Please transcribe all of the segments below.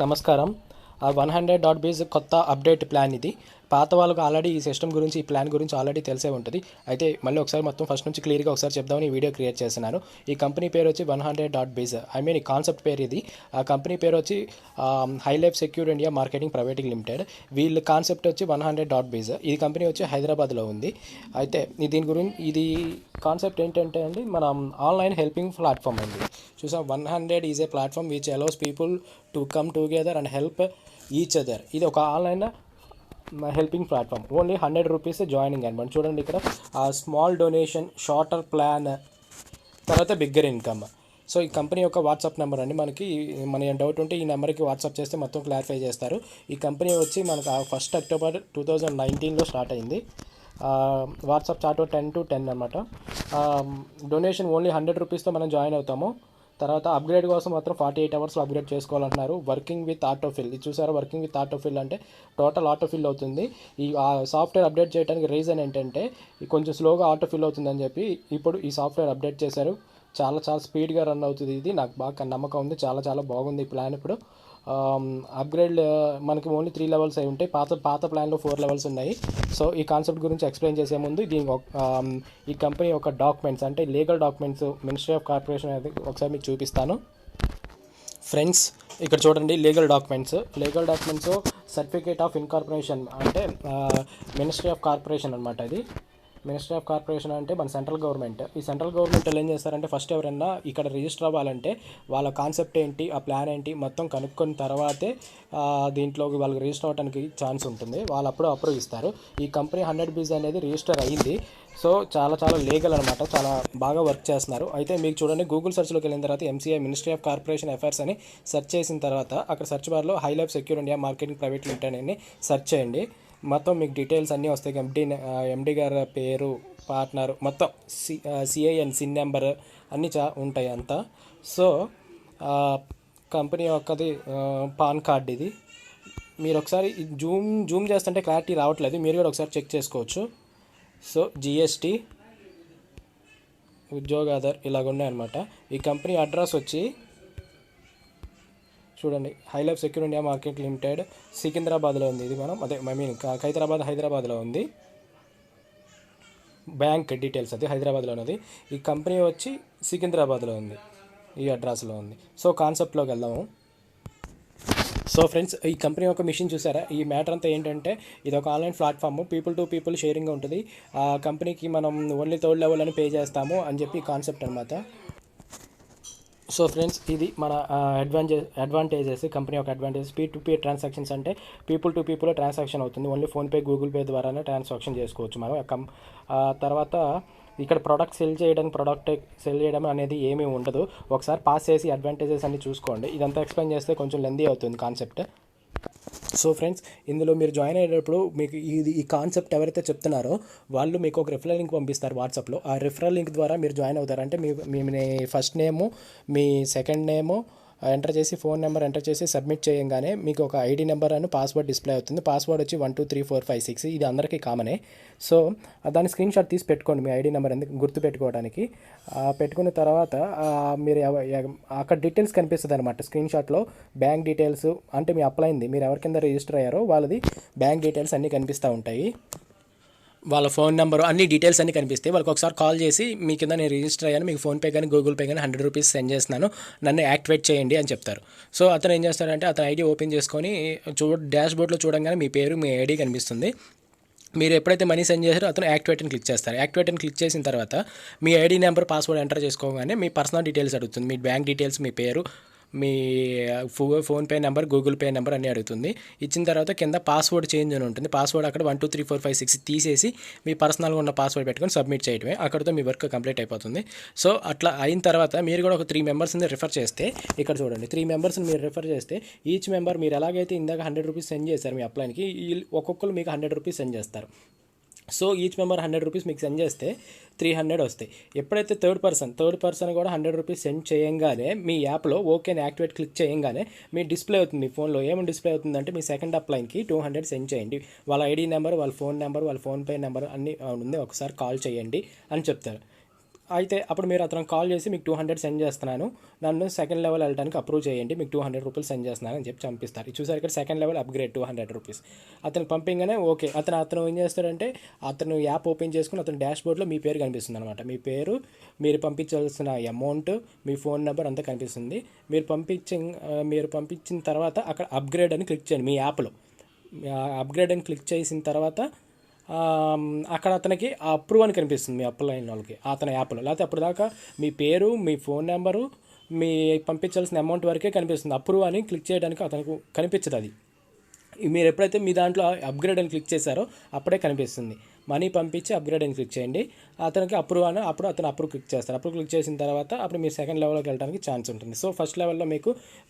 నమస్కారం. 100.biz కొత్త update plan ఇది. పాత వాళ్ళకు ఆల్రెడీ ఈ సిస్టమ్ గురించి, ఈ ప్లాన్ గురించి ఆల్రెడీ తెలిసే ఉంటుంది. అయితే మళ్ళీ ఒకసారి మొత్తం ఫస్ట్ నుంచి క్లియర్గా ఒకసారి చెప్దామని ఈ వీడియో క్రియేట్ చేస్తున్నాను. ఈ కంపెనీ పేరు వచ్చి 100.biz. ఈ కాన్సెప్ట్ పేరు ఇది. ఆ కంపెనీ పేరు వచ్చి Hi-Life secure India marketing private limited. వీళ్ళ కాన్సెప్ట్ వచ్చి 100.biz. ఈ కంపెనీ వచ్చి హైదరాబాద్లో ఉంది. అయితే దీని గురించి ఇది కాన్సెప్ట్ ఏంటంటే అండి, మనం ఆన్లైన్ హెల్పింగ్ ప్లాట్ఫామ్ అండి. చూసాం, 100 is a platform which allows people to come together and help each other. ఇది ఒక online helping platform. Only 100 rupees joining అనమాట. చూడండి ఇక్కడ స్మాల్ డొనేషన్, షార్టర్ ప్లాన్, తర్వాత బిగ్గర్ ఇన్కమ్. సో ఈ కంపెనీ యొక్క వాట్సాప్ నెంబర్ అండి. మన డౌట్ ఉంటే ఈ నెంబర్కి వాట్సాప్ చేస్తే మొత్తం క్లారిఫై చేస్తారు. ఈ కంపెనీ వచ్చి మనకు 1 అక్టోబర్ 2019లో స్టార్ట్ అయింది. వాట్సాప్ చాట్ 10 to 10 అనమాట. డొనేషన్ ఓన్లీ 100 రూపీస్తో మనం జాయిన్ అవుతాము. తర్వాత అప్గ్రేడ్ కోసం మాత్రం 48 అవర్స్లో అప్గ్రేడ్ చేసుకోవాలంటున్నారు. వర్కింగ్ విత్ ఆటోఫిల్, ఇది చూసారా, వర్కింగ్ విత్ ఆటోఫిల్ అంటే టోటల్ ఆటోఫిల్ అవుతుంది. ఈ సాఫ్ట్వేర్ అప్డేట్ చేయడానికి రీజన్ ఏంటంటే కొంచెం స్లోగా ఆటోఫిల్ అవుతుందని చెప్పి ఇప్పుడు ఈ సాఫ్ట్వేర్ అప్డేట్ చేశారు. చాలా స్పీడ్గా రన్ అవుతుంది. ఇది నాకు బాగా నమ్మకం ఉంది. చాలా బాగుంది ఈ ప్లాన్. ఇప్పుడు అప్గ్రేడ్ మనకి ఓన్లీ 3 లెవెల్స్ అయి ఉంటాయి. పాత ప్లాన్లో 4 లెవెల్స్ ఉన్నాయి. సో ఈ కాన్సెప్ట్ గురించి ఎక్స్ప్లెయిన్ చేసే ముందు ఈ కంపెనీ యొక్క డాక్యుమెంట్స్, అంటే legal documents, ministry of corporation అనేది ఒకసారి మీకు చూపిస్తాను ఫ్రెండ్స్. ఇక్కడ చూడండి, legal documents certificate of incorporation అంటే మినిస్ట్రీ ఆఫ్ కార్పొరేషన్ అనమాట. ఇది మినిస్ట్రీ ఆఫ్ కార్పొరేషన్ అంటే మన సెంట్రల్ గవర్నమెంట్. ఈ సెంట్రల్ గవర్నమెంట్ ఏం చేస్తారంటే, ఫస్ట్ ఎవరైనా ఇక్కడ రిజిస్టర్ అవ్వాలంటే వాళ్ళ కాన్సెప్ట్ ఏంటి, ఆ ప్లాన్ ఏంటి మొత్తం కనుక్కొని తర్వాతే దీంట్లోకి వాళ్ళకి రిజిస్టర్ అవ్వడానికి ఛాన్స్ ఉంటుంది. వాళ్ళు అప్రూవ్ ఇస్తారు. ఈ కంపెనీ 100biz అనేది రిజిస్టర్ అయ్యింది. సో చాలా లీగల్ అనమాట. చాలా బాగా వర్క్ చేస్తున్నారు. అయితే మీకు చూడండి, గూగుల్ సెర్చ్లోకి వెళ్ళిన తర్వాత MCA ministry of corporation affairs అని సెర్చ్ చేసిన తర్వాత అక్కడ సెర్చ్ బార్లో Hi-Life secure India marketing private limited అని సెర్చ్ చేయండి. మొత్తం మీకు డీటెయిల్స్ అన్నీ వస్తాయి. ఎండి గారి పేరు, పార్ట్నర్, మొత్తం CIN సిన్ నెంబర్ అన్నీ ఉంటాయి అంతా. సో కంపెనీ యొక్కది పాన్ కార్డ్ ఇది. మీరు ఒకసారి జూమ్ చేస్తుంటే క్లారిటీ రావట్లేదు, మీరు కూడా ఒకసారి చెక్ చేసుకోవచ్చు. సో GST, ఉద్యోగ ఆధార్ ఇలాగ ఉన్నాయన్నమాట. ఈ కంపెనీ అడ్రస్ వచ్చి చూడండి, Hi-Life secure India market limited సికింద్రాబాద్లో ఉంది. ఇది హైదరాబాద్లో ఉంది. బ్యాంక్ డీటెయిల్స్ అది హైదరాబాద్లో ఉన్నది. ఈ కంపెనీ వచ్చి సికింద్రాబాద్లో ఉంది, ఈ అడ్రస్లో ఉంది. సో కాన్సెప్ట్లోకి వెళ్దాము. సో ఫ్రెండ్స్, ఈ కంపెనీ యొక్క మిషన్ చూసారా. ఈ మ్యాటర్ అంతా ఏంటంటే, ఇది ఒక online platform, people to people sharing ఉంటుంది. ఆ కంపెనీకి మనం ఓన్లీ 3rd లెవెల్ అని పే చేస్తాము అని చెప్పి కాన్సెప్ట్ అనమాట. సో ఫ్రెండ్స్, ఇది మన అడ్వాంటేజెస్. కంపెనీ యొక్క అడ్వాంటేజెస్ P2P ట్రాన్సాక్షన్స్ అంటే పీపుల్ టు పీపుల్ ట్రాన్సాక్షన్ అవుతుంది. ఓన్లీ ఫోన్పే, గూగుల్ పే ద్వారానే ట్రాన్సాక్షన్ చేసుకోవచ్చు మనం. తర్వాత ఇక్కడ ప్రోడక్ట్ సెల్ చేయడం అనేది ఏమీ ఉండదు. ఒకసారి పాస్ చేసి అడ్వాంటేజెస్ అన్ని చూసుకోండి. ఇదంతా ఎక్స్ప్లెయిన్ చేస్తే కొంచెం లెందీ అవుతుంది కాన్సెప్ట్. సో ఫ్రెండ్స్, ఇందులో మీరు జాయిన్ అయ్యేటప్పుడు మీకు ఈ కాన్సెప్ట్ ఎవరైతే చెప్తున్నారో వాళ్ళు మీకు ఒక రిఫరల్ లింక్ పంపిస్తారు వాట్సాప్లో. ఆ రిఫరల్ లింక్ ద్వారా మీరు జాయిన్ అవుతారు. అంటే మీ ఫస్ట్ నేము, మీ సెకండ్ నేము ఎంటర్ చేసి, ఫోన్ నెంబర్ ఎంటర్ చేసి సబ్మిట్ చేయగానే మీకు ఒక ID నెంబర్ అని పాస్వర్డ్ డిస్ప్లే అవుతుంది. పాస్వర్డ్ వచ్చి 12345 6. ఇది అందరికీ కామనే. సో దాని స్క్రీన్ షాట్ తీసి పెట్టుకోండి, మీ ID నెంబర్ ఎందుకు గుర్తుపెట్టుకోవడానికి. పెట్టుకున్న తర్వాత మీరు అక్కడ డీటెయిల్స్ కనిపిస్తుంది అనమాట. స్క్రీన్ షాట్లో బ్యాంక్ డీటెయిల్స్, అంటే మీ అప్లైంది, మీరు ఎవరి కింద రిజిస్టర్ అయ్యారో వాళ్ళది బ్యాంక్ డీటెయిల్స్ అన్నీ కనిపిస్తూ ఉంటాయి. వాళ్ళ ఫోన్ నెంబరు అన్ని డీటెయిల్స్ అన్నీ కనిపిస్తాయి. వాళ్ళకి ఒకసారి కాల్ చేసి, మీ కింద నేను రిజిస్టర్ అయ్యాను, మీకు ఫోన్పే కానీ గూగుల్ పే కానీ 100 రూపీస్ సెండ్ చేస్తున్నాను, నన్ను యాక్టివేట్ చేయండి అని చెప్తారు. సో అతను ఏం చేస్తాడంటే, అతను ID ఓపెన్ చేసుకొని డాష్ బోర్డ్లో చూడంగానే మీ పేరు, మీ ID కనిపిస్తుంది. మీరు ఎప్పుడైతే మనీ సెండ్ చేశారో అతను యాక్టివేట్ అని క్లిక్ చేస్తారు. యాక్టివేట్ అని క్లిక్ చేసిన తర్వాత మీ ID నెంబర్, పాస్వర్డ్ ఎంటర్ చేసుకోగానే మీ పర్సనల్ డీటెయిల్స్ అడుగుతుంది. మీ బ్యాంక్ డీటెయిల్స్, మీ పేరు, మీ PhonePe number, Google Pay number అన్నీ అడుగుతుంది. ఇచ్చిన తర్వాత కింద పాస్వర్డ్ చేంజ్ అని ఉంటుంది. పాస్వర్డ్ అక్కడ 12345 6 తీసేసి మీ పర్సనల్గా ఉన్న పాస్వర్డ్ పెట్టుకొని సబ్మిట్ చేయడమే. అక్కడితో మీ వర్క్ కంప్లీట్ అయిపోతుంది. సో అట్లా అయిన తర్వాత మీరు కూడా ఒక 3 మెంబర్స్ని రిఫర్ చేస్తే, ఇక్కడ చూడండి, 3 మెంబర్స్ని మీరు రిఫర్ చేస్తే ఈచ్ మెంబర్ మీరు ఎలాగైతే ఇందాక 100 రూపీస్ సెండ్ చేశారు మీ అప్లైన్కి, ఒక్కొక్కరు మీకు 100 రూపీస్ సెండ్ చేస్తారు. సో ఈచ్ మెంబర్ 100 రూపీస్ మీకు సెండ్ చేస్తే 300 వస్తాయి. ఎప్పుడైతే థర్డ్ పర్సన్ కూడా 100 రూపీస్ సెండ్ చేయంగానే మీ యాప్లో ఓకే యాక్టివేట్ క్లిక్ చేయంగానే మీ డిస్ప్లే అవుతుంది. మీ ఫోన్లో ఏమైనా డిస్ప్లే అవుతుందంటే, మీ సెకండ్ అప్లైన్కి 200 సెండ్ చేయండి, వాళ్ళ ID నెంబర్, వాళ్ళ ఫోన్ నెంబర్, వాళ్ళ ఫోన్పే నెంబర్ అన్నీ ఉంది, ఒకసారి కాల్ చేయండి అని చెప్తారు. అయితే అప్పుడు మీరు అతను కాల్ చేసి మీకు 200 సెండ్ చేస్తున్నాను, నన్ను సెకండ్ లెవెల్ వెళ్ళడానికి అప్రూవ్ చేయండి, మీకు 200 రూపీస్ సెండ్ చేస్తున్నాను అని చెప్పి పంపిస్తారు. ఇది చూసారు ఇక్కడ సెకండ్ లెవెల్ అప్గ్రేడ్ 200 రూపీస్. అతను పంపించగానే ఓకే, అతను ఏం చేస్తాడంటే అతను యాప్ ఓపెన్ చేసుకుని అతను డాష్ బోర్డ్లో మీ పేరు కనిపిస్తుంది అనమాట. మీ పేరు, మీరు పంపించాల్సిన అమౌంట్, మీ ఫోన్ నెంబర్ అంతా కనిపిస్తుంది. మీరు పంపించిన తర్వాత అక్కడ అప్గ్రేడ్ అని క్లిక్ చేయండి మీ యాప్లో. అప్గ్రేడ్ అని క్లిక్ చేసిన తర్వాత అక్కడ అతనికి అప్రూవ్ అని కనిపిస్తుంది మీ అప్లైన్ వాళ్ళకి అతని యాప్లో. లేకపోతే అప్పుడు దాకా మీ పేరు, మీ ఫోన్ నెంబరు, మీ పంపించాల్సిన అమౌంట్ వరకే కనిపిస్తుంది. అప్రూవ్ అని క్లిక్ చేయడానికి అతనికి కనిపించదు. అది మీరు ఎప్పుడైతే మీ దాంట్లో అప్గ్రేడ్ అని క్లిక్ చేశారో అప్పుడే కనిపిస్తుంది. మనీ పంపించి అప్గ్రేడ్ అని క్లిక్ చేయండి, అతనికి అప్రూవ్ అని, అప్పుడు అతను అప్రూవ్ క్లిక్ చేస్తారు. అప్రూవ్ క్లిక్ చేసిన తర్వాత అప్పుడు మీరు సెకండ్ లెవెల్లోకి వెళ్ళడానికి ఛాన్స్ ఉంటుంది. సో ఫస్ట్ లెవెల్లో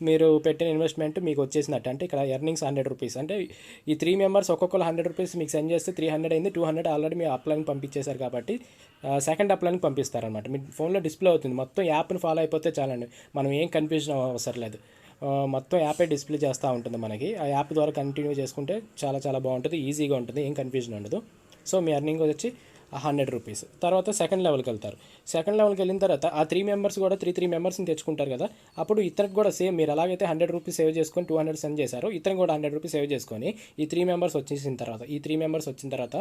మీరు పెట్టిన ఇన్వెస్ట్మెంట్ మీకు వచ్చేసినట్టు. అంటే ఇక్కడ ఎర్నింగ్స్ 100 రూపీస్. అంటే ఈ 3 మెంబర్స్ ఒక్కొక్కరు 100 రూపీస్ మీకు సెండ్ చేస్తే 300 అయింది. 200 ఆల్రెడీ మీ అప్లైన్ పంపించేశారు కాబట్టి సెకండ్ అప్లైన్కి పంపిస్తారనమాట. మీ ఫోన్లో డిస్ప్లే అవుతుంది. మొత్తం యాప్ని ఫాలో అయిపోతే చాలండి, మనం ఏం కన్ఫ్యూజన్ అవసరం లేదు. మొత్తం యాపే డిస్ప్లే చేస్తూ ఉంటుంది మనకి. ఆ యాప్ ద్వారా కంటిన్యూ చేసుకుంటే చాలా చాలా బాగుంటుంది, ఈజీగా ఉంటుంది, ఏం కన్ఫ్యూజన్ ఉండదు. సో మీ ఎర్నింగ్ వచ్చి 100 రూపీస్. తర్వాత సెకండ్ లెవెల్కి వెళ్తారు. సెకండ్ లెవెల్కి వెళ్ళిన తర్వాత ఆ 3 మెంబర్స్ కూడా 3 మెంబర్స్ని తెచ్చుకుంటారు కదా. అప్పుడు ఇతనికి కూడా సేమ్ మీరు ఎలాగైతే 100 రూపీస్ సేవ్ చేసుకొని 200 సెండ్ చేశారో, ఇతనికి కూడా 100 రూపీస్ సేవ్ చేసుకొని ఈ 3 మెంబర్స్ వచ్చిన తర్వాత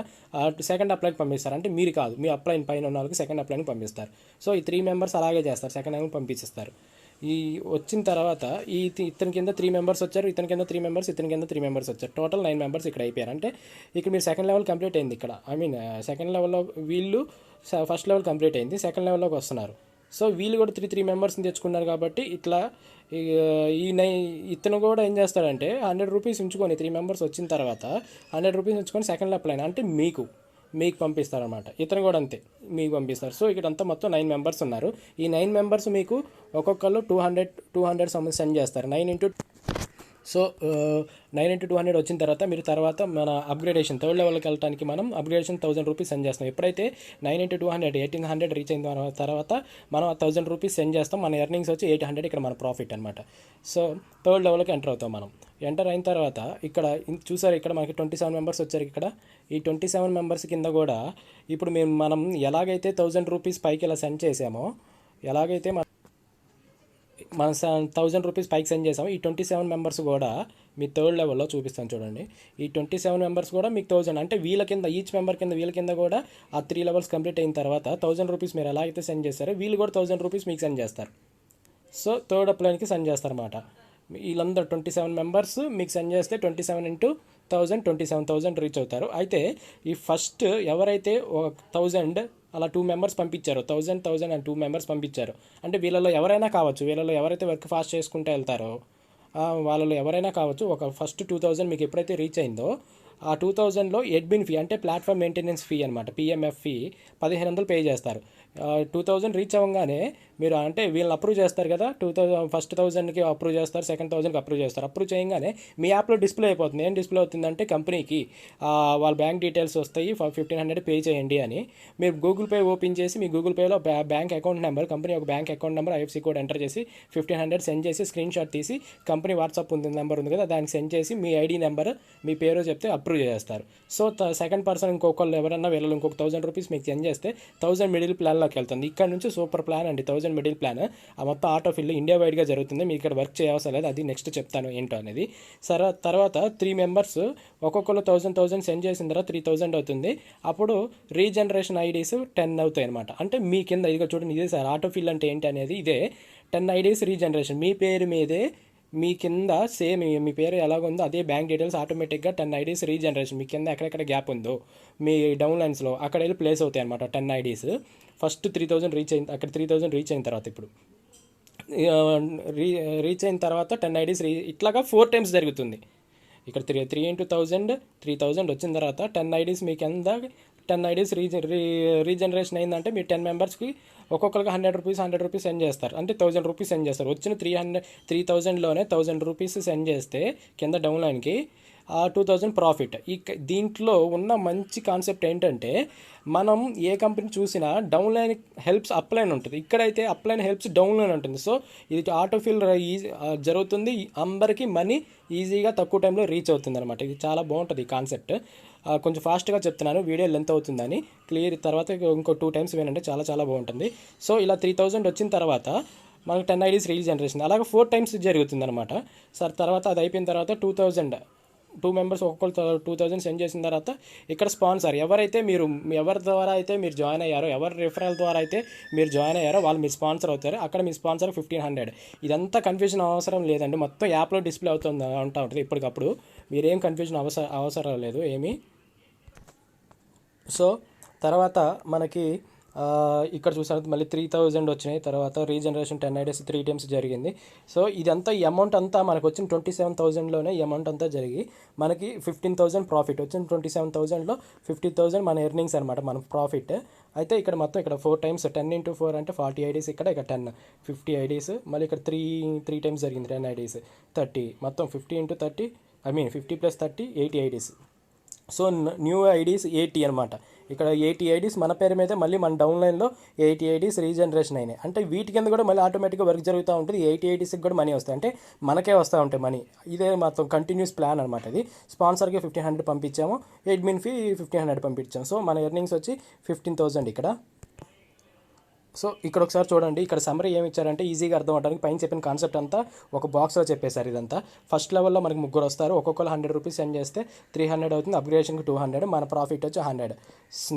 సెకండ్ అప్లైకి పంపిస్తారు. అంటే మీరు కాదు, మీ అప్లైన్ పైన ఉన్న వాళ్ళకి సెకండ్ అప్లైని పంపిస్తారు. సో ఈ 3 మెంబర్స్ అలాగే చేస్తారు, సెకండ్ అప్లైని పంపించేస్తారు. ఈ వచ్చిన తర్వాత ఇతని కింద 3 మెంబర్స్ వచ్చారు, ఇతని కింద 3 మెంబర్స్, ఇతని కింద 3 మెంబర్స్ వచ్చారు. టోటల్ 9 మెంబర్స్ ఇక్కడ అయిపోయారు. అంటే ఇక్కడ మీరు సెకండ్ లెవెల్ కంప్లీట్ అయింది. ఇక్కడ సెకండ్ లెవెల్లో వీళ్ళు ఫస్ట్ లెవెల్ కంప్లీట్ అయింది, సెకండ్ లెవెల్లోకి వస్తున్నారు. సో వీళ్ళు కూడా 3 మెంబర్స్ని తెచ్చుకున్నారు కాబట్టి ఇట్లా ఇతను కూడా ఏం చేస్తాడంటే 100 రూపీస్ ఉంచుకొని 3 మెంబర్స్ వచ్చిన తర్వాత 100 రూపీస్ ఉంచుకొని సెకండ్ అప్లైన్ అంటే మీకు పంపిస్తారనమాట. ఇతను కూడా అంతే, మీకు పంపిస్తారు. సో ఇక్కడ అంతా మొత్తం 9 మెంబర్స్ ఉన్నారు. ఈ 9 మెంబర్స్ మీకు ఒక్కొక్కరు 200 సెండ్ చేస్తారు. 9 into 200 వచ్చిన తర్వాత మన అప్గ్రేడేషన్ థర్డ్ లెవెల్కి వెళ్ళడానికి మనం అప్గ్రేడేషన్ 1000 రూపీస్ సెండ్ చేస్తాం. ఎప్పుడైతే 9 into 200 1800 రీచ్ అయిన తర్వాత మనం 1000 రూపీస్ సెండ్ చేస్తాం. మన ఎర్నింగ్స్ వచ్చి 800, ఇక్కడ మన ప్రాఫిట్ అనమాట. సో థర్డ్ లెవెల్కి ఎంటర్ అవుతాం. మనం ఎంటర్ అయిన తర్వాత ఇక్కడ చూసారు, ఇక్కడ మనకి 27 మెంబర్స్ వచ్చారు. ఇక్కడ ఈ 27 మెంబర్స్ కింద కూడా ఇప్పుడు మనం ఎలాగైతే 1000 రూపీస్ పైకి ఇలా సెండ్ చేసామో, ఎలాగైతే మనం 1000 రూపీస్ పైకి సెండ్ చేసాము, ఈ 27 మెంబర్స్ కూడా మీ థర్డ్ లెవెల్లో చూపిస్తాను చూడండి. ఈ 27 మెంబర్స్ కూడా మీకు 1000, అంటే వీళ్ళ కింద ఈచ్ మెంబర్ కింద వీళ్ళ కింద కూడా ఆ 3 లెవెల్స్ కంప్లీట్ అయిన తర్వాత 1000 రూపీస్ మీరు ఎలా అయితే సెండ్ చేస్తారో వీళ్ళు కూడా 1000 రూపీస్ మీకు సెండ్ చేస్తారు. సో థర్డ్ అప్లైన్కి సెండ్ చేస్తారన్నమాట. వీళ్ళందరూ 27 మెంబర్స్ మీకు సెండ్ చేస్తే 27 into 1000 27,000 రీచ్ అవుతారు. అయితే ఈ ఫస్ట్ ఎవరైతే 1000 అలా 2 మెంబర్స్ పంపించారు, 1000 అండ్ 2 మెంబర్స్ పంపించారు, అంటే వీళ్ళలో ఎవరైనా కావచ్చు, వీళ్ళలో ఎవరైతే వర్క్ ఫాస్ట్ చేసుకుంటూ వెళ్తారో వాళ్ళలో ఎవరైనా కావచ్చు. ఒక ఫస్ట్ 2000 మీకు ఎప్పుడైతే రీచ్ అయిందో ఆ 2000లో అడ్మిన్ ఫీ అంటే ప్లాట్ఫామ్ మెయింటెనెన్స్ ఫీ అనమాట, పిఎంఎఫ్ ఫీ 1500 పే చేస్తారు. 2000 రీచ్ అవ్వగానే మీరు అంటే వీళ్ళని అప్రూవ్ చేస్తారు కదా, 2000 ఫస్ట్ 1000కి అప్రూవ్ చేస్తారు, సెకండ్ 1000కి అప్రూవ్ చేస్తారు. అప్రూవ్ చేయగానే మీ యాప్లో డిస్ప్లే అయిపోతుంది. ఏం డిస్ప్లే అవుతుందంటే కంపెనీకి వాళ్ళ బ్యాంక్ డీటెయిల్స్ వస్తాయి, 1500 పే చేయండి అని. మీరు గూగుల్ పే ఓపెన్ చేసి మీ గూగుల్ పేలో బ్యాంక్ అకౌంట్ నెంబర్, కంపెనీ ఒక bank account number, IFC code enter చేసి 1500 సెండ్ చేసి స్క్రీన్ షాట్ తీసి కంపెనీ వాట్సాప్ నెంబర్ ఉంది కదా దానికి సెండ్ చేసి మీ ఐడి నెంబర్, మీ పేరు చెప్తే అప్రూవ్ చేస్తారు. సో సెకండ్ పర్సన్ ఇంకొకళ్ళు ఎవరన్నా వీళ్ళు ఇంకొక 1000 రూపీస్ మీకు సెండ్ చేస్తే 1000 మిడిల్ ప్లాన్లోకి వెళ్తుంది. ఇక్కడ నుంచి సూపర్ ప్లాన్ అండి 1000 మిడిల్ ప్లాన్. ఆ మొత్తం ఆటో ఫిల్ ఇండియా వైడ్గా జరుగుతుంది. మీకు ఇక్కడ వర్క్ చేయవసరం లేదు, అది నెక్స్ట్ చెప్తాను ఏంటో అనేది. తర్వాత 3 మెంబర్స్ ఒక్కొక్కరు 1000 సెండ్ చేసిన తర్వాత 3000 అవుతుంది. అప్పుడు రీజనరేషన్ ఐడీస్ 10 అవుతాయి అనమాట. అంటే మీ కింద ఇదిగో చూడండి, ఇదే సార్ ఆటో ఫిల్ అంటే ఏంటి అనేది, ఇదే 10 ఐడీస్ రీజనరేషన్. మీ పేరు మీదే మీ కింద సేమ్ మీ పేరు ఎలాగుందో అదే బ్యాంక్ డీటెయిల్స్ ఆటోమేటిక్గా 10 ఐడీస్ రీజనరేషన్. మీ కింద ఎక్కడెక్కడ గ్యాప్ ఉందో మీ డౌన్ లైన్స్లో అక్కడ వెళ్ళి ప్లేస్ అవుతాయి అనమాట 10 ఐడీస్. ఫస్ట్ 3000 రీచ్ అయిన అక్కడ 3000 రీచ్ అయిన తర్వాత ఇప్పుడు రీచ్ అయిన తర్వాత 10 ఐడీస్ ఇట్లాగా 4 టైమ్స్ జరుగుతుంది. ఇక్కడ 3 into 1000 3000 వచ్చిన తర్వాత 10 ఐడీస్ మీ కింద 10 ఐడీస్ రీజనరేషన్ అయిందంటే మీ 10 మెంబర్స్కి ఒక్కొక్కరికి 100 రూపీస్ సెండ్ చేస్తారు. అంటే 1000 రూపీస్ సెండ్ చేస్తారు. వచ్చిన 3000లోనే 1000 రూపీస్ సెండ్ చేస్తే కింద డౌన్ లైన్కి 2000 ప్రాఫిట్. దీంట్లో ఉన్న మంచి కాన్సెప్ట్ ఏంటంటే మనం ఏ కంపెనీ చూసినా down line helps up line ఉంటుంది, ఇక్కడైతే up line helps down line ఉంటుంది. సో ఇది ఆటోఫిల్ ఈజీ జరుగుతుంది, అందరికీ మనీ ఈజీగా తక్కువ టైంలో రీచ్ అవుతుంది అనమాట. ఇది చాలా బాగుంటుంది ఈ కాన్సెప్ట్. కొంచెం ఫాస్ట్గా చెప్తున్నాను, వీడియో లెంత్ అవుతుందని. క్లియర్ తర్వాత ఇంకో 2 టైమ్స్ వినండి, చాలా చాలా బాగుంటుంది. సో ఇలా 3000 వచ్చిన తర్వాత మనకు 10 ఐడీస్ రీల్ జనరేషన్ అలాగే 4 టైమ్స్ జరుగుతుంది అనమాట. సార్ తర్వాత అది అయిపోయిన తర్వాత 2 మెంబర్స్ ఒక్కొక్కరు 2000 సెండ్ చేసిన తర్వాత ఇక్కడ స్పాన్సర్ ఎవరైతే ఎవరి ద్వారా అయితే మీరు జాయిన్ అయ్యారో, ఎవరి రిఫరల్ ద్వారా అయితే మీరు జాయిన్ అయ్యారో వాళ్ళు మీ స్పాన్సర్ అవుతారు. అక్కడ మీ స్పాన్సర్ 1500. ఇదంతా కన్ఫ్యూజన్ అవసరం లేదండి, మొత్తం యాప్లో డిస్ప్లే ఉంటా ఉంటుంది ఇప్పటికప్పుడు. మీరేం కన్ఫ్యూజన్ అవసరం లేదు ఏమీ. సో తర్వాత మనకి ఇక్కడ చూసారు మళ్ళీ 3000 వచ్చినాయి. తర్వాత రీజనరేషన్ 10 ఐడీస్ 3 టైమ్స్ జరిగింది. సో ఇదంతా ఈ అమౌంట్ అంతా మనకు వచ్చిన 27,000లోనే ఈ అమౌంట్ అంతా జరిగి మనకి 15,000 ప్రాఫిట్ వచ్చిన. 27,000లో 50,000 మన ఎర్నింగ్స్ అనమాట, మన ప్రాఫిట్. అయితే ఇక్కడ మొత్తం ఇక్కడ 4 టైమ్స్ 10 × 4 అంటే 40 ఐడీస్, ఇక్కడ 10 50 ఐడీస్, మళ్ళీ ఇక్కడ 3 టైమ్స్ జరిగింది 10 ఐడీస్ 30, మొత్తం 50 × 30 50 + 30 80 ఐడీస్. సో న్యూ ఐడీస్ 80 అనమాట. ఇక్కడ 80 ఐడీస్ మన పేరు మీద, మళ్ళీ మన డౌన్లైన్లో 80 ఐడీస్ రీజనరేషన్ అయినాయి. అంటే వీటి కింద కూడా మళ్ళీ ఆటోమేటిక్గా వర్క్ జరుగుతూ ఉంటుంది. 80 ఐడీస్కి కూడా మనీ వస్తాయి, అంటే మనకే వస్తూ ఉంటాయి మనీ. ఇదే మొత్తం కంటిన్యూస్ ప్లాన్ అనమాట. ఇది స్పాన్సర్కి 1500 పంపించాము, అడ్మిన్ ఫీ 1500 పంపించాము. సో మన ఎర్నింగ్స్ వచ్చి 15,000 ఇక్కడ. సో ఇక్కడ ఒకసారి చూడండి, ఇక్కడ సమ్మరీ ఏమి ఇచ్చారంటే ఈజీగా అర్థం అవడానికి పైన చెప్పిన కాన్సెప్ట్ అంతా ఒక బాక్స్లో చెప్పేశారు. ఇదంతా ఫస్ట్ లెవెల్లో మనకి 3 వస్తారు, ఒక్కొక్కరు 100 రూపీస్ సెండ్ చేస్తే 300 అవుతుంది, అప్గ్రేడేషన్కి 200, మన ప్రాఫిట్ వచ్చి 100.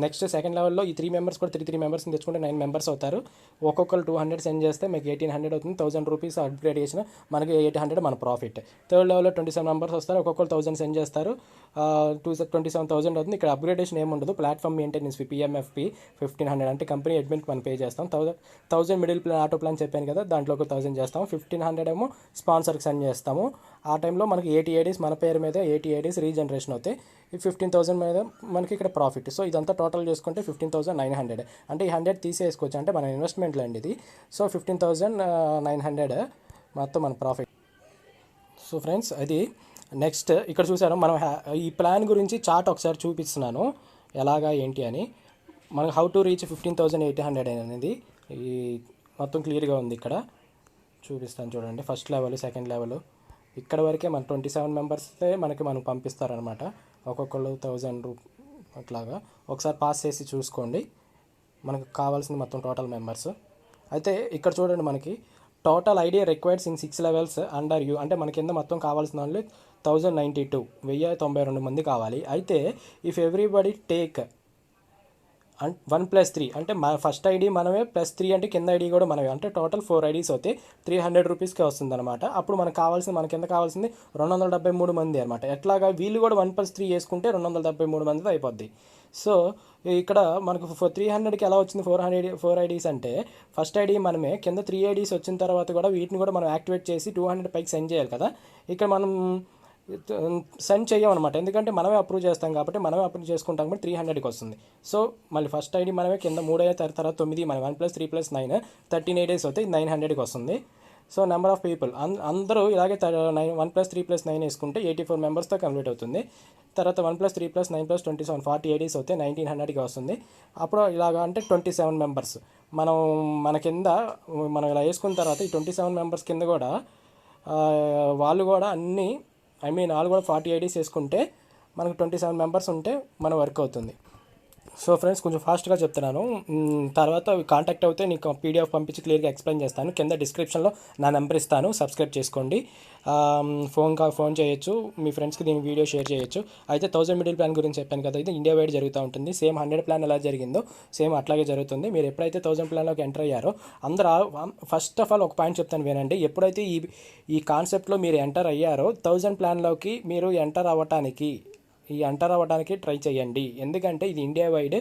నెక్స్ట్ సెకండ్ లెవెల్లో ఈ 3 మెంబర్స్ కూడా 3 మెంబర్స్ని తెచ్చుకుంటే 9 మెంబర్స్ అవుతారు. ఒక్కొక్కరు 200 సెండ్ చేస్తే మీకు 1800 అవుతుంది, 1000 రూపీస్ అప్గ్రేడ్ చేసిన మనకి 800 మన ప్రాఫిట్. థర్డ్ లెవెల్లో 27 మెంబర్స్ వస్తారు, ఒక్కొక్కరు 1000 సెండ్ చేస్తారు, 27,000 అవుతుంది. ఇక్కడ అప్గ్రేడేషన్ ఏమి ఉండదు, ప్లాట్ఫామ్ మెయింటెనెన్స్ ఫీ PMFP 1500, అంటే కంపెనీ అడ్మిన్కి మనం పే చేస్తాం. 1000 మిడిల్ ప్లాన్ ఆటో ప్లాన్ చెప్పాను కదా, దాంట్లో ఒక 1000 చేస్తాము, 1500 ఏమో స్పాన్సర్కి సెండ్ చేస్తాము. ఆ టైంలో మనకి 80 ఐడీస్ మన పేరు మీద 80 ఐడీస్ రీజనరేషన్ అవుతాయి. ఈ 15,000 మీద మనకి ఇక్కడ ప్రాఫిట్. సో ఇదంతా టోటల్ చేసుకుంటే 15,900, అంటే ఈ 100 తీసేసుకోవచ్చు, అంటే మన ఇన్వెస్ట్మెంట్లో అండి ఇది. సో 15,900 మొత్తం మన ప్రాఫిట్. సో ఫ్రెండ్స్ అది నెక్స్ట్ ఇక్కడ చూసారు మనం ఈ ప్లాన్ గురించి చార్ట్ ఒకసారి చూపిస్తున్నాను ఎలాగా ఏంటి అని. మనకు హౌ టు రీచ్ 15,800 అనేది ఈ మొత్తం క్లియర్గా ఉంది. ఇక్కడ చూపిస్తాను చూడండి. ఫస్ట్ లెవెల్, సెకండ్ లెవెల్ ఇక్కడ వరకే మన 27 మెంబర్స్తే మనం పంపిస్తారనమాట. ఒక్కొక్కళ్ళు 1000 అట్లాగా. ఒకసారి పాస్ చేసి చూసుకోండి, మనకు కావాల్సింది మొత్తం టోటల్ మెంబర్స్. అయితే ఇక్కడ చూడండి, మనకి total idea requireds in 6 levels under you, అంటే మన కింద మొత్తం కావాల్సిన వాళ్ళు 1092 1092 మంది కావాలి. అయితే ఇఫ్ ఎవ్రీబడి టేక్ 1+3 అంటే మన ఫస్ట్ ఐడి మనమే, +3 అంటే కింద ఐడి కూడా మనమే, అంటే టోటల్ 4 ఐడీస్ అవుతాయి, 300 రూపీస్కే వస్తుంది అనమాట. అప్పుడు మనకు కావాల్సింది, మన కింద కావాల్సింది 273 మంది అనమాట. ఎట్లాగా వీళ్ళు కూడా 1+3 వేసుకుంటే 273 మందితో అయిపోద్ది. సో ఇక్కడ మనకు 300కి ఎలా వచ్చింది 4 ఐడీస్ అంటే, ఫస్ట్ ఐడి మనమే, కింద 3 ఐడీస్ వచ్చిన తర్వాత కూడా వీటిని కూడా మనం యాక్టివేట్ చేసి 200 పైకి సెండ్ చేయాలి కదా. ఇక్కడ మనం సెండ్ చేయమన్నమాట, ఎందుకంటే మనమే అప్రూవ్ చేస్తాం కాబట్టి, మనమే అప్రూవ్ చేసుకుంటాం కాబట్టి 300కి వస్తుంది. సో మళ్ళీ ఫస్ట్ ఐడి మనమే, కింద 3 అయిన తర్వాత 9, మన 1+3 + 9 13 ఐడీస్ అవుతాయి, 900కి వస్తుంది. సో నెంబర్ ఆఫ్ పీపుల్ అందరూ ఇలాగే 1+3 + 9 వేసుకుంటే 84 మెంబర్స్తో కంప్లీట్ అవుతుంది. తర్వాత 1+3 + 9 + 27 40 ఐడీస్ అవుతాయి, 1900కి వస్తుంది. అప్పుడు ఇలాగా అంటే 27 మెంబర్స్ మన కింద మనం ఇలా వేసుకున్న తర్వాత ఈ 27 మెంబర్స్ కింద కూడా వాళ్ళు కూడా అన్నీ వాళ్ళు కూడా 40 ఐడీస్ వేసుకుంటే మనకు 27 మెంబర్స్ ఉంటే మన వర్క్ అవుతుంది. సో ఫ్రెండ్స్ కొంచెం ఫాస్ట్గా చెప్తున్నాను, తర్వాత కాంటాక్ట్ అవుతే నీకు PDF పంపించి క్లియర్గా ఎక్స్ప్లెయిన్ చేస్తాను. కింద డిస్క్రిప్షన్లో నా నెంబర్ ఇస్తాను, సబ్స్క్రైబ్ చేసుకోండి. ఫోన్ చేయొచ్చు, మీ ఫ్రెండ్స్కి దీని వీడియో షేర్ చేయొచ్చు. అయితే 1000 మిడిల్ ప్లాన్ గురించి చెప్పాను కదా, ఇది ఇండియా వైడ్ జరుగుతూ ఉంటుంది. సేమ్ 100 ప్లాన్ ఎలా జరిగిందో సేమ్ అట్లాగే జరుగుతుంది. మీరు ఎప్పుడైతే 1000 ప్లాన్లోకి ఎంటర్ అయ్యారో అందరూ ఫస్ట్ ఆఫ్ ఆల్ ఒక పాయింట్ చెప్తాను వినండి. ఎప్పుడైతే ఈ కాన్సెప్ట్లో మీరు ఎంటర్ అయ్యారో 1000 ప్లాన్లోకి మీరు ఎంటర్ అవ్వడానికి ట్రై చేయండి. ఎందుకంటే ఇది ఇండియా వైడ్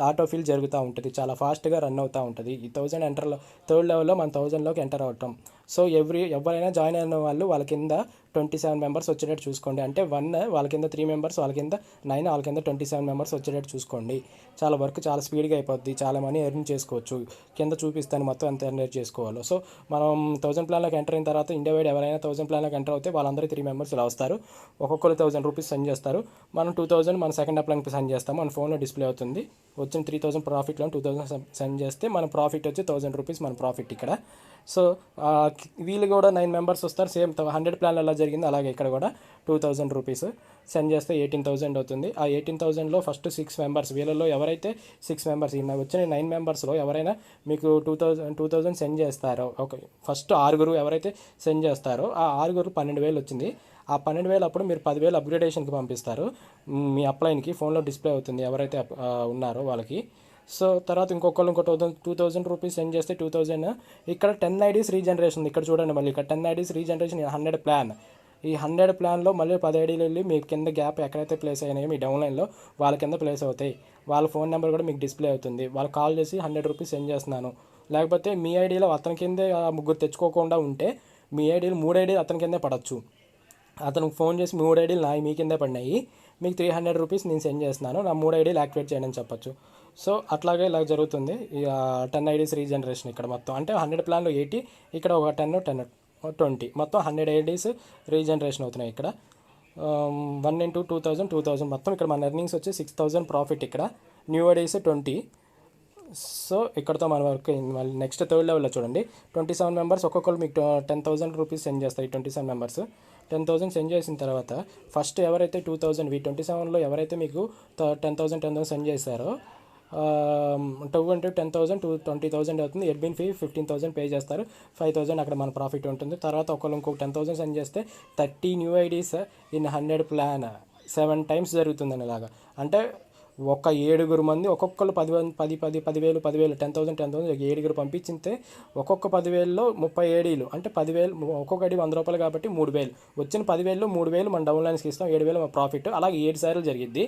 ఆటోఫిల్ జరుగుతూ ఉంటుంది, చాలా ఫాస్ట్గా రన్ అవుతూ ఉంటుంది. ఈ 1000 థర్డ్ లెవెల్లో మనం 1000లోకి ఎంటర్ అవుతాం. సో ఎవరైనా జాయిన్ అయిన వాళ్ళ కింద 27 మెంబర్స్ వచ్చేటట్టు చూసుకోండి. అంటే 1 వాళ్ళ కింద 3 మెంబర్స్, వాళ్ళ కింద 9, వాళ్ళ కింద 27 మెంబర్స్ వచ్చేటట్టు చూసుకోండి. చాలా వర్క్ చాలా స్పీడ్గా అయిపోద్ది, చాలా మనీ ఎర్న్ చేసుకోవచ్చు. కింద చూపిస్తాను మొత్తం ఎంత ఎర్న్ చేసుకోవాలో. సో మనం 1000 ప్లాన్లోకి ఎంటర్ అయిన తర్వాత ఇండియా వైడ్ ఎవరైనా 1000 ప్లాన్లోకి ఎంటర్ అవుతే వాళ్ళందరూ 3 మెంబర్స్ ఇలా వస్తారు. ఒక్కొక్కరు 1000 రూపీస్ సెండ్ చేస్తారు. మనం 2000 మన సెకండ్ అప్లైన్కి సెండ్ చేస్తాం. మన ఫోన్లో డిస్ప్లే అవుతుంది. వచ్చిన 3000 ప్రాఫిట్లో 2000 సెండ్ చేస్తే మన ప్రాఫిట్ వచ్చి 1000 రూపీస్ మన ప్రాఫిట్ ఇక్కడ. సో వీళ్ళు కూడా 9 మెంబర్స్ వస్తారు. సేమ్ 100 ప్లాన్లు ఎలా జరిగిందో అలాగే ఇక్కడ కూడా 2000 రూపీస్ సెండ్ చేస్తే 18,000 అవుతుంది. ఆ 18,000లో ఫస్ట్ 6 మెంబర్స్, వీళ్ళలో ఎవరైతే 6 మెంబర్స్, ఈ వచ్చిన 9 మెంబర్స్లో ఎవరైనా మీకు 2000 సెండ్ చేస్తారో, ఓకే, ఫస్ట్ 6 ఎవరైతే సెండ్ చేస్తారో ఆ 6 12,000 వచ్చింది. ఆ 12,000 అప్పుడు మీరు 10,000 అప్గ్రేడేషన్కి పంపిస్తారు. మీ అప్లైన్కి ఫోన్లో డిస్ప్లే అవుతుంది ఎవరైతే ఉన్నారో వాళ్ళకి. సో తర్వాత ఇంకో 2000 రూపీస్ సెండ్ చేస్తే 2000. ఇక్కడ 10 ఐడీస్ రీజనరేషన్ ఇక్కడ చూడండి. మళ్ళీ ఇక్కడ 10 ఐడీస్ రీజనరేషన్ 100 ప్లాన్. ఈ 100 ప్లాన్లో మళ్ళీ 10 ఐడీలు వెళ్ళి మీ కింద గ్యాప్ ఎక్కడైతే ప్లేస్ అయినాయో మీ డౌన్లైన్లో వాళ్ళ కింద ప్లేస్ అవుతాయి. వాళ్ళ ఫోన్ నెంబర్ కూడా మీకు డిస్ప్లే అవుతుంది. వాళ్ళు కాల్ చేసి 100 రూపీస్ సెండ్ చేస్తున్నాను, లేకపోతే మీ ఐడీలో అతని కిందే 3 తెచ్చుకోకుండా ఉంటే మీ ఐడీలు 3 ఐడీలు అతని కిందే పడవచ్చు. అతనికి ఫోన్ చేసి 3 ఐడీలు మీ కిందే పడినాయి, మీకు 300 రూపీస్ నేను సెండ్ చేస్తున్నాను, నా 3 ఐడీలు యాక్టివేట్ చేయండి అని చెప్పచ్చు. సో అట్లాగే ఇలా జరుగుతుంది. ఇక 10 ఐడీస్ రీజనరేషన్ ఇక్కడ మొత్తం. అంటే 100 ప్లాన్లో 80, ఇక్కడ ఒక 10, 20, మొత్తం 100 ఐడీస్ రీజనరేషన్ అవుతున్నాయి ఇక్కడ. 1 into 2000 మొత్తం ఇక్కడ మన ఎర్నింగ్స్ వచ్చి 6,000 ప్రాఫిట్ ఇక్కడ. New IDs 20. సో ఇక్కడతో మన వర్క్ అయింది. మళ్ళీ నెక్స్ట్ థర్డ్ లెవెల్లో చూడండి. 27 మెంబర్స్ ఒక్కొక్కరు మీకు 10,000 రూపీస్ సెండ్ చేస్తారు. 27 మెంబర్స్ 10,000 సెండ్ చేసిన తర్వాత ఫస్ట్ ఎవరైతే 2000 27లో ఎవరైతే మీకు 10,000 సెండ్ చేశారో 2 into 10,000 20,000 అవుతుంది. అడ్మిన్ ఫీ 15,000 పే చేస్తారు. 5,000 అక్కడ మన ప్రాఫిట్ ఉంటుంది. తర్వాత ఒకళ్ళు ఇంకొక 10,000 సెండ్ చేస్తే 30 new IDs in 100 plan 7 times జరుగుతుందని ఇలాగా. అంటే ఒక 7 మంది ఒక్కొక్కరు 10,000 7 పంపించితే ఒక్కొక్క 10,000లో 30 ఏడీలు అంటే 10,000, ఒక్కొక్క ఐడి 100 రూపాయలు కాబట్టి 3,000 వచ్చిన 10,000లో 3,000 మన డౌన్లైన్స్కి ఇస్తాం. 7,000 మన ప్రాఫిట్. అలాగే 7 సార్లు జరిగిద్ది.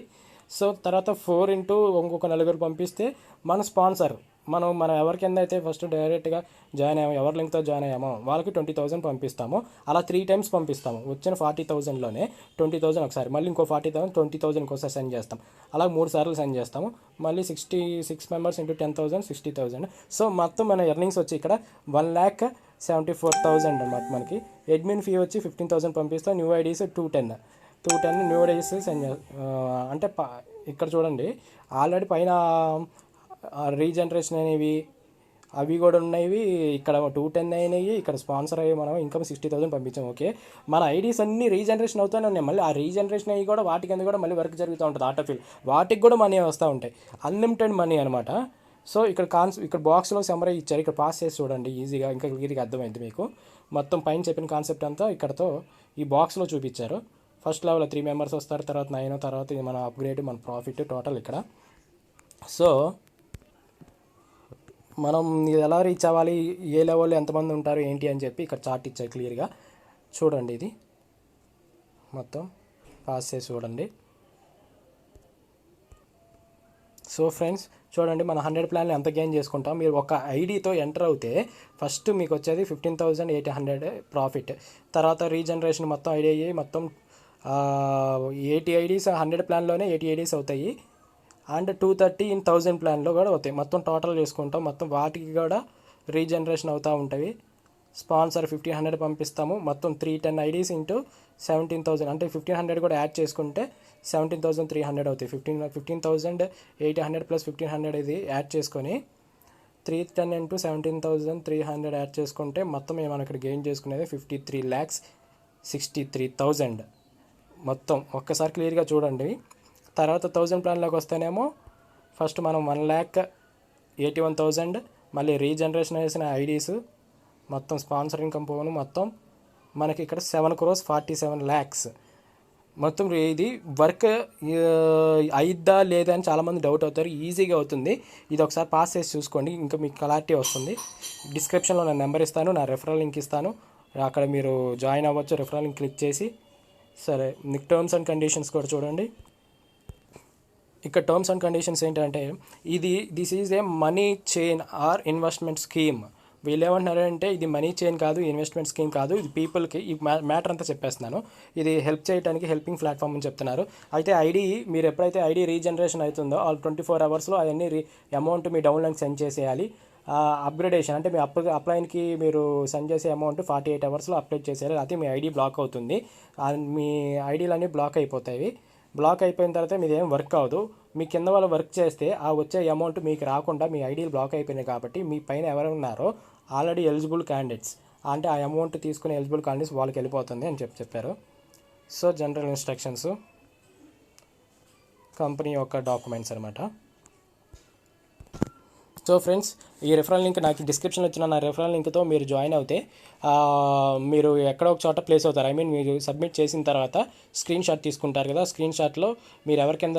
సో తర్వాత 4 into ఇంకొక 4 పంపిస్తే మన స్పాన్సర్ మనం ఎవరికైనా అయితే ఫస్ట్ డైరెక్ట్గా జాయిన్ అయ్యామో, ఎవరి లింక్తో జాయిన్ అయ్యామో వాళ్ళకి 20,000 పంపిస్తాము. అలా 3 times పంపిస్తాము. వచ్చిన 40,000లోనే 20,000 ఒకసారి, మళ్ళీ ఇంకో 40,000 20,000 ఇంకోసారి సెండ్ చేస్తాం. అలా 3 సార్లు సెండ్ చేస్తాము. మళ్ళీ 66 మెంబర్స్ into 10,000 60,000. సో మొత్తం మన ఎర్నింగ్స్ వచ్చి ఇక్కడ 1,74,000 అన్నమాట. మనకి అడ్మిన్ ఫీ వచ్చి 15,000 పంపిస్తాం. New IDs 210 new IDs send అంటే ఇక్కడ చూడండి ఆల్రెడీ పైన రీజనరేషన్ అనేవి అవి కూడా ఉన్నాయి. ఇక్కడ 210 అయినాయి. ఇక్కడ స్పాన్సర్ అయ్యి మనం ఇంకా 60,000 పంపించాం. ఓకే, మన ఐడీస్ అన్నీ రీజనరేషన్ అవుతూనే ఉన్నాయి. మళ్ళీ ఆ రీజనరేషన్ అయ్యి కూడా వాటి కింద కూడా మళ్ళీ వర్క్ జరుగుతూ ఉంటుంది. ఆటోఫిల్ వాటికి కూడా మనీ వస్తూ ఉంటాయి. అన్లిమిటెడ్ మనీ అనమాట. సో ఇక్కడ బాక్స్లో సమ్మరీ ఇచ్చారు. ఇక్కడ పాస్ చేసి చూడండి ఈజీగా, ఇంకా క్లియర్గా అర్థమైంది మీకు. మొత్తం పైన చెప్పిన కాన్సెప్ట్ అంతా ఇక్కడతో ఈ బాక్స్లో చూపించారు. ఫస్ట్ లెవెల్లో 3 మెంబర్స్ వస్తారు, తర్వాత 9, తర్వాత ఇది మన అప్గ్రేడ్, మన ప్రాఫిట్ టోటల్ ఇక్కడ. సో మనం ఇది ఎలా రీచ్ అవ్వాలి, ఏ లెవెల్లో ఎంతమంది ఉంటారు ఏంటి అని చెప్పి ఇక్కడ చార్ట్ ఇచ్చారు క్లియర్గా. చూడండి ఇది మొత్తం పాస్ చేసి చూడండి. సో ఫ్రెండ్స్ చూడండి, మన 100 ప్లాన్లు ఎంత గెయిన్ చేసుకుంటాం. మీరు ఒక ఐడితో ఎంటర్ అవుతే ఫస్ట్ మీకు వచ్చేది 15,800 ప్రాఫిట్. తర్వాత రీజనరేషన్ మొత్తం ఐడి అయ్యి మొత్తం 80 ఐడీస్ 100 ప్లాన్లోనే 80 ఐడీస్ అవుతాయి. అండ్ 230 in 1000 ప్లాన్లో కూడా అవుతాయి. మొత్తం టోటల్ చేసుకుంటాం. మొత్తం వాటికి కూడా రీజనరేషన్ అవుతూ ఉంటాయి. స్పాన్సర్ 1,500 పంపిస్తాము. మొత్తం 310 ఐడీస్ into 17,000 అంటే 1,500 కూడా యాడ్ చేసుకుంటే 17,300 అవుతాయి. 15,800 plus 1,500 ఇది యాడ్ చేసుకొని 310 into 17,300 యాడ్ చేసుకుంటే మొత్తం మనం ఇక్కడ గెయిన్ చేసుకునేది 53,63,000 మొత్తం. ఒక్కసారి క్లియర్గా చూడండి. తర్వాత 1000 ప్లాన్లోకి వస్తేనేమో ఫస్ట్ మనం 1,81,000 మళ్ళీ రీజనరేషన్ వేసిన ఐడీస్ మొత్తం స్పాన్సర్ ఇన్కమ్ పోను మొత్తం మనకి ఇక్కడ 7,47,00,000 మొత్తం. ఇది వర్క్ అయిద్దా లేదా అని చాలామంది డౌట్ అవుతారు. ఈజీగా అవుతుంది. ఇది ఒకసారి పాస్ చేసి చూసుకోండి, ఇంకా మీకు క్లారిటీ వస్తుంది. డిస్క్రిప్షన్లో నా నెంబర్ ఇస్తాను, నా రెఫరల్ లింక్ ఇస్తాను, అక్కడ మీరు జాయిన్ అవ్వచ్చు. రెఫరల్ లింక్ క్లిక్ చేసి. సరే, మీకు టర్మ్స్ అండ్ కండిషన్స్ కూడా చూడండి. ఇక్కడ టర్మ్స్ అండ్ కండిషన్స్ ఏంటంటే this is a money chain are investment scheme. వీళ్ళు ఏమంటున్నారంటే ఇది మనీ చైన్ కాదు, ఇన్వెస్ట్మెంట్ స్కీమ్ కాదు, ఇది పీపుల్కి ఈ మ్యాటర్ అంతా చెప్పేస్తున్నాను. ఇది హెల్ప్ చేయడానికి హెల్పింగ్ ప్లాట్ఫామ్ అని చెప్తున్నారు. అయితే ఐడి మీరు ఎప్పుడైతే ఐడి రీజనరేషన్ అవుతుందో 24 అవర్స్లో అవన్నీ అమౌంట్ మీ డౌన్లోకి సెండ్ చేసేయాలి. అప్గ్రేడేషన్ అంటే మీ అప్లైన్కి మీరు సెండ్ చేసే అమౌంట్ 48 అవర్స్లో అప్డేట్ చేసేయాలి. అయితే మీ ఐడి బ్లాక్ అవుతుంది. మీ ఐడీలన్నీ బ్లాక్ అయిపోతాయి. బ్లాక్ అయిపోయిన తర్వాత మీది ఏం వర్క్ అవ్వదు. మీ కింద వాళ్ళు వర్క్ చేస్తే ఆ వచ్చే అమౌంట్ మీకు రాకుండా మీ ఐడీలు బ్లాక్ అయిపోయినాయి కాబట్టి మీ పైన ఎవరు ఉన్నారో ఆల్రెడీ ఎలిజిబుల్ క్యాండిడేట్స్ అంటే ఆ అమౌంట్ తీసుకునే ఎలిజిబుల్ క్యాండిడేట్స్ వాళ్ళకి వెళ్ళిపోతుంది అని చెప్పారు. సో జనరల్ ఇన్స్ట్రక్షన్స్, కంపెనీ యొక్క డాక్యుమెంట్స్ అనమాట. సో ఫ్రెండ్స్, ఈ రెఫరల్ లింక్ నాకు డిస్క్రిప్షన్లో ఇచ్చిన నా రెఫరల్ లింక్తో మీరు జాయిన్ అవుతే మీరు ఎక్కడో ఒక చోట ప్లేస్ అవుతారు. ఐ మీన్ మీరు సబ్మిట్ చేసిన తర్వాత స్క్రీన్ షాట్ తీసుకుంటారు కదా, స్క్రీన్ షాట్లో మీరు ఎవరి కింద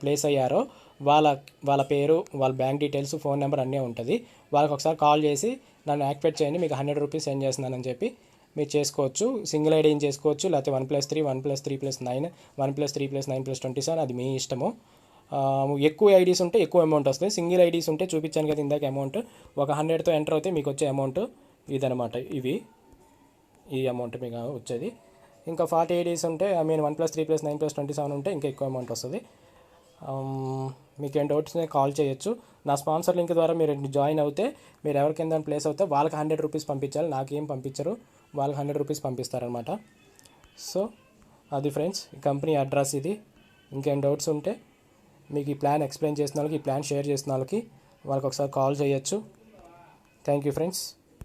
ప్లేస్ అయ్యారో వాళ్ళ పేరు, వాళ్ళ బ్యాంక్ డీటెయిల్స్, ఫోన్ నెంబర్ అన్నీ ఉంటుంది. వాళ్ళకి ఒకసారి కాల్ చేసి నన్ను యాక్టివేట్ చేయండి, మీకు 100 రూపీస్ సెండ్ చేస్తున్నానని చెప్పి మీరు చేసుకోవచ్చు. సింగిల్ ఐడి ఏం చేసుకోవచ్చు, లేకపోతే 1+3, 1+3+9, 1+3+9+27 అది మీ ఇష్టము. ఎక్కువ ఐడీస్ ఉంటే ఎక్కువ అమౌంట్ వస్తుంది. సింగిల్ ఐడీస్ ఉంటే చూపించాను కదా ఇందాక అమౌంట్, ఒక 100తో ఎంటర్ అవుతే మీకు వచ్చే అమౌంట్ ఇదనమాట. ఈ అమౌంట్ మీకు వచ్చేది. ఇంకా 40 ఐడీస్ ఉంటే ఐ మీన్ 1+3+9+27 ఉంటే ఇంకా ఎక్కువ అమౌంట్ వస్తుంది. మీకు ఏం డౌట్స్ కాల్ చేయొచ్చు. నా స్పాన్సర్ లింక్ ద్వారా మీరు జాయిన్ అవుతే మీరు ఎవరికైనా ప్లేస్ అవుతే వాళ్ళకి 100 రూపీస్ పంపించాలి. నాకేం పంపించరు, వాళ్ళకి 100 రూపీస్ పంపిస్తారనమాట. సో అది ఫ్రెండ్స్, ఈ కంపెనీ అడ్రస్ ఇది. ఇంకేం డౌట్స్ ఉంటే మీకు ఈ ప్లాన్ ఎక్స్ప్లెయిన్ చేసిన వాళ్ళకి, ఈ ప్లాన్ షేర్ చేసిన వాళ్ళకి ఒకసారి కాల్ చేయొచ్చు. Thank you friends.